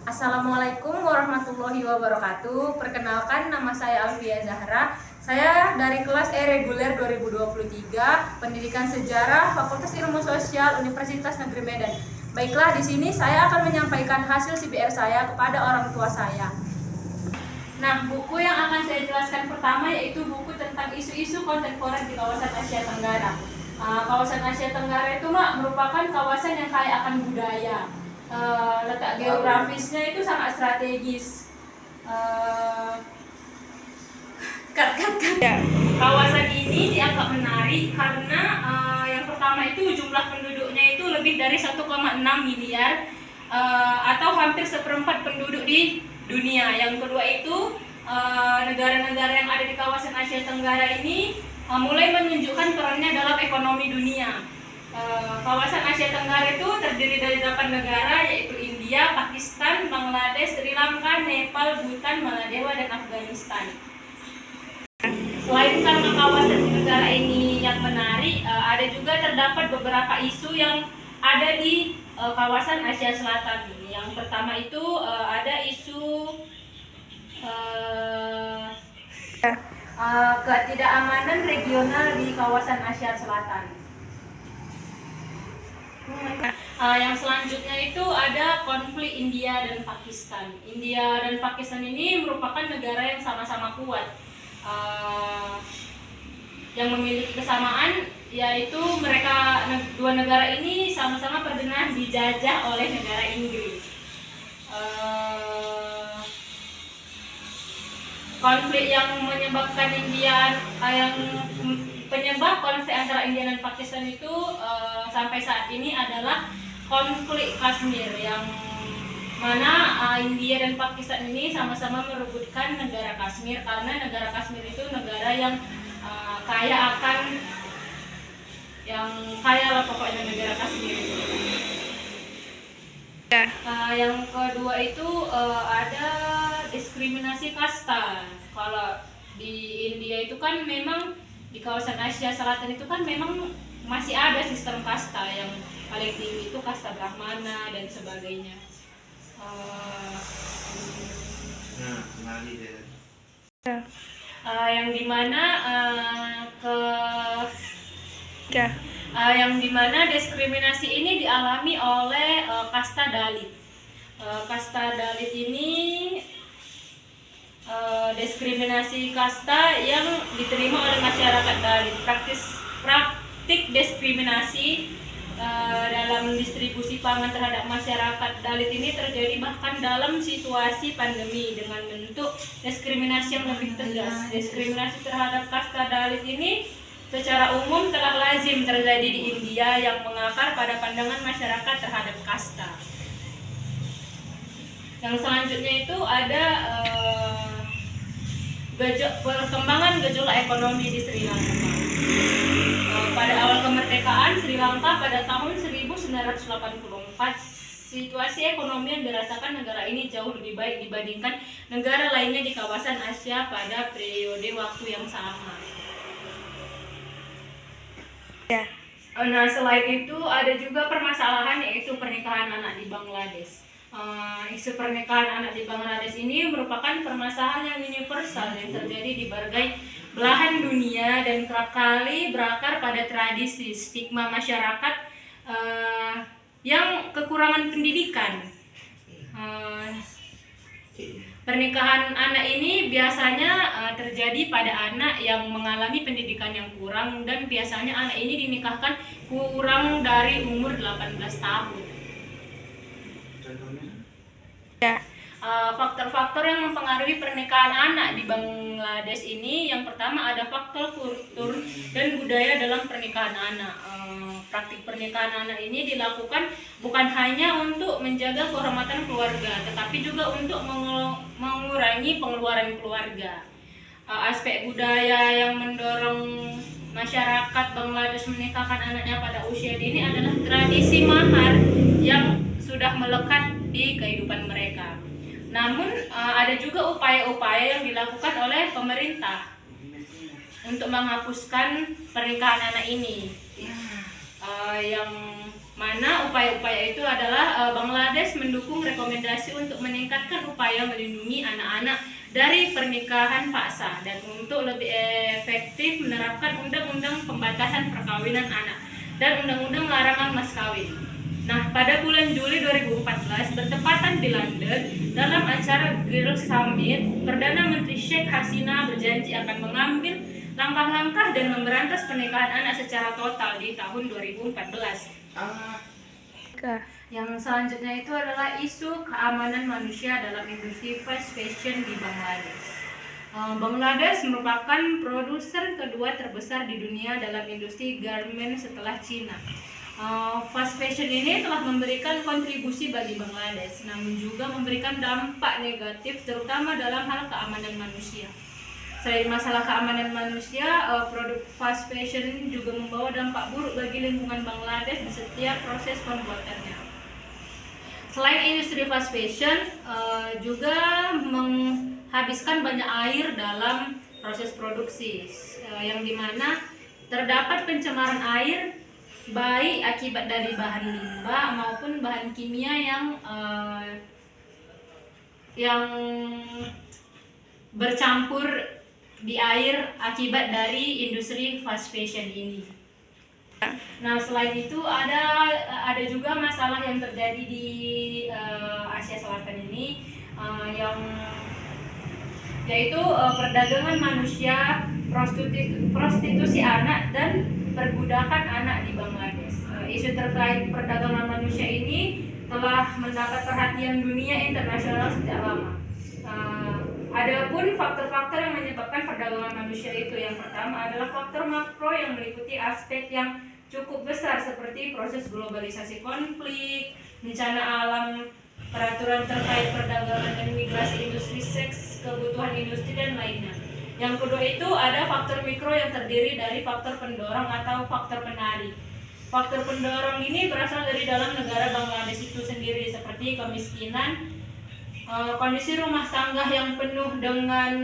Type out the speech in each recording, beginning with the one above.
Assalamualaikum warahmatullahi wabarakatuh. Perkenalkan, nama saya Alfia Zahra. Saya dari kelas E reguler 2023, Pendidikan Sejarah, Fakultas Ilmu Sosial, Universitas Negeri Medan. Baiklah, di sini saya akan menyampaikan hasil CPR saya kepada orang tua saya. Nah, buku yang akan saya jelaskan pertama yaitu buku tentang isu-isu kontemporer di kawasan Asia Tenggara. Kawasan Asia Tenggara itu merupakan kawasan yang kaya akan budaya. Letak geografisnya itu sangat strategis. Kawasan ini dianggap menarik karena yang pertama itu jumlah penduduknya itu lebih dari 1,6 miliar atau hampir seperempat penduduk di dunia. Yang kedua itu negara-negara yang ada di kawasan Asia Tenggara ini mulai menunjukkan perannya dalam ekonomi dunia. Kawasan Asia Tenggara itu terdiri dari 8 negara, yaitu India, Pakistan, Bangladesh, Sri Lanka, Nepal, Bhutan, Maladewa, dan Afghanistan. Selain karena kawasan negara ini yang menarik, ada juga terdapat beberapa isu yang ada di kawasan Asia Selatan ini. Yang pertama itu ada isu ketidakamanan regional di kawasan Asia Selatan. Yang selanjutnya itu ada konflik India dan Pakistan. India dan Pakistan ini merupakan negara yang sama-sama kuat, yang memiliki kesamaan, yaitu mereka dua negara ini sama-sama pernah dijajah oleh negara Inggris. Konflik yang menyebabkan penyebab konflik antara India dan Pakistan itu sampai saat ini adalah konflik Kashmir, yang mana India dan Pakistan ini sama-sama merebutkan negara Kashmir, karena negara Kashmir itu negara yang kaya lah pokoknya negara Kashmir itu. Yang kedua itu ada diskriminasi kasta. Kalau di India itu kan memang di kawasan Asia Selatan itu kan memang masih ada sistem kasta, yang paling tinggi itu kasta Brahmana dan sebagainya. Yang dimana diskriminasi ini dialami oleh kasta Dalit. Kasta Dalit ini diskriminasi kasta yang diterima oleh masyarakat Dalit. Praktik diskriminasi dalam distribusi pangan terhadap masyarakat Dalit ini terjadi bahkan dalam situasi pandemi dengan bentuk diskriminasi yang lebih tegas. Diskriminasi terhadap kasta Dalit ini secara umum telah lazim terjadi di India, yang mengakar pada pandangan masyarakat terhadap kasta. Yang selanjutnya itu ada perkembangan gejolak ekonomi di Sri Lanka. Pada awal kemerdekaan Sri Lanka pada tahun 1984, situasi ekonomi yang dirasakan negara ini jauh lebih baik dibandingkan negara lainnya di kawasan Asia pada periode waktu yang sama. Nah, selain itu ada juga permasalahan, yaitu pernikahan anak di Bangladesh. Isu pernikahan anak di Bangladesh ini merupakan permasalahan yang universal yang terjadi di berbagai belahan dunia dan kerap kali berakar pada tradisi stigma masyarakat yang kekurangan pendidikan. Pernikahan anak ini biasanya terjadi pada anak yang mengalami pendidikan yang kurang, dan biasanya anak ini dinikahkan kurang dari umur 18 tahun. Faktor-faktor yang mempengaruhi pernikahan anak di Bangladesh ini, yang pertama ada faktor kultur dan budaya dalam pernikahan anak. Praktik pernikahan anak ini dilakukan bukan hanya untuk menjaga kehormatan keluarga, tetapi juga untuk mengurangi pengeluaran keluarga. Aspek budaya yang mendorong masyarakat Bangladesh menikahkan anaknya pada usia dini adalah tradisi mahar yang sudah melekat di kehidupan mereka. Namun ada juga upaya-upaya yang dilakukan oleh pemerintah untuk menghapuskan pernikahan anak ini, yang Mana upaya-upaya itu adalah Bangladesh mendukung rekomendasi untuk meningkatkan upaya melindungi anak-anak dari pernikahan paksa dan untuk lebih efektif menerapkan undang-undang pembatasan perkawinan anak dan undang-undang larangan mas kawin. Nah, pada bulan Juli 2014 bertepatan di London dalam acara Girls Summit, Perdana Menteri Sheikh Hasina berjanji akan mengambil langkah-langkah dan memberantas pernikahan anak secara total di tahun 2014. Yang selanjutnya itu adalah isu keamanan manusia dalam industri fast fashion di Bangladesh. Bangladesh merupakan produser kedua terbesar di dunia dalam industri garment setelah Cina. Fast fashion ini telah memberikan kontribusi bagi Bangladesh, namun juga memberikan dampak negatif terutama dalam hal keamanan manusia. Selain masalah keamanan manusia, produk fast fashion juga membawa dampak buruk bagi lingkungan Bangladesh di setiap proses pembuatannya. Selain industri fast fashion, juga menghabiskan banyak air dalam proses produksi, yang dimana terdapat pencemaran air baik akibat dari bahan limbah maupun bahan kimia yang bercampur di air akibat dari industri fast fashion ini. Nah, selain itu ada juga masalah yang terjadi di Asia Selatan ini, yaitu perdagangan manusia, prostitusi anak dan perbudakan anak di Bangladesh. Isu terkait perdagangan manusia ini telah mendapat perhatian dunia internasional sejak lama. Adapun faktor-faktor yang menyebabkan perdagangan manusia itu, yang pertama adalah faktor makro yang meliputi aspek yang cukup besar seperti proses globalisasi konflik, bencana alam, peraturan terkait perdagangan dan migrasi industri seks, kebutuhan industri dan lainnya. Yang kedua itu ada faktor mikro yang terdiri dari faktor pendorong atau faktor penarik. Faktor pendorong ini berasal dari dalam negara Bangladesh itu sendiri, seperti kemiskinan, kondisi rumah tangga yang penuh dengan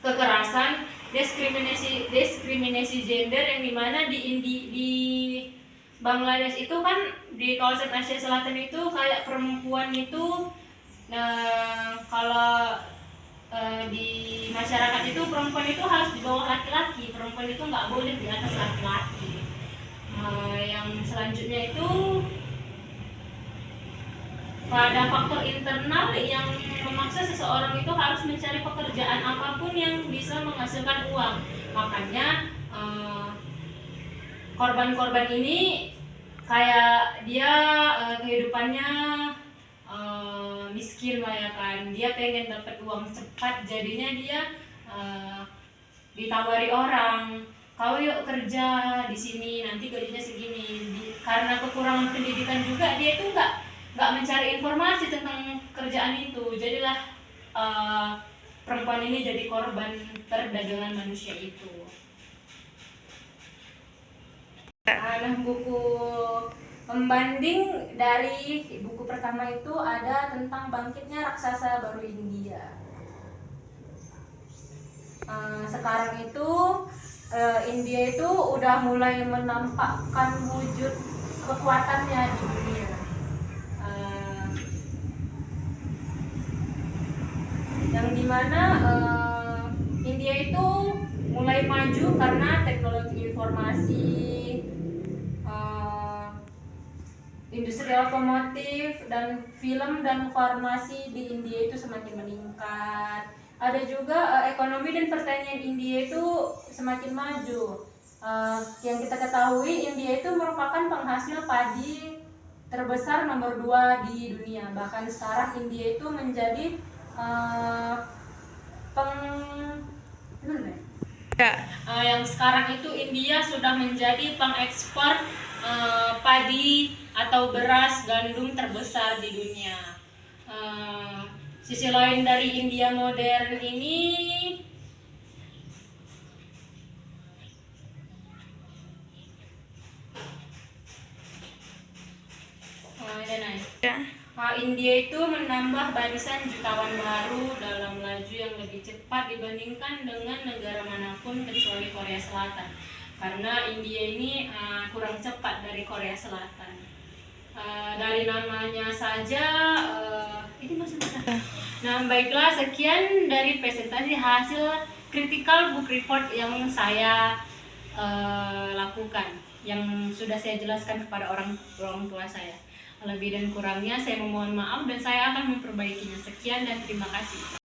kekerasan, diskriminasi gender, yang dimana di Bangladesh itu kan di kawasan Asia Selatan itu kayak perempuan itu, kalau di masyarakat itu perempuan itu harus di bawah laki-laki, perempuan itu nggak boleh di atas laki-laki. Yang selanjutnya itu pada faktor internal yang memaksa seseorang itu harus mencari pekerjaan apapun yang bisa menghasilkan uang. Makanya korban-korban ini kayak dia kehidupannya miskin lah ya kan. Dia pengen dapat uang cepat, jadinya dia ditawari orang, kau yuk kerja di sini nanti gajinya segini. Karena kekurangan pendidikan juga, dia itu nggak mencari informasi tentang kerjaan itu, jadilah perempuan ini jadi korban perdagangan manusia itu. Nah, buku pembanding dari buku pertama itu ada tentang bangkitnya raksasa baru India. Sekarang itu India itu udah mulai menampakkan wujud kekuatannya di dunia. Yang dimana India itu mulai maju karena teknologi informasi, industri otomotif dan film dan farmasi di India itu semakin meningkat. Ada juga ekonomi dan pertanian India itu semakin maju. Yang kita ketahui, India itu merupakan penghasil padi terbesar nomor 2 di dunia. Bahkan sekarang India itu menjadi yang sekarang itu India sudah menjadi pengekspor padi atau beras gandum terbesar di dunia. Sisi lain dari India modern ini India itu menambah barisan jutawan baru dalam laju yang lebih cepat dibandingkan dengan negara manapun kecuali Korea Selatan. karena India ini kurang cepat dari Korea Selatan. Dari namanya saja ini masih bisa. Nah, baiklah, sekian dari presentasi hasil critical book report yang saya lakukan, yang sudah saya jelaskan kepada orang tua saya. Lebih dan kurangnya saya memohon maaf dan saya akan memperbaikinya. Sekian dan terima kasih.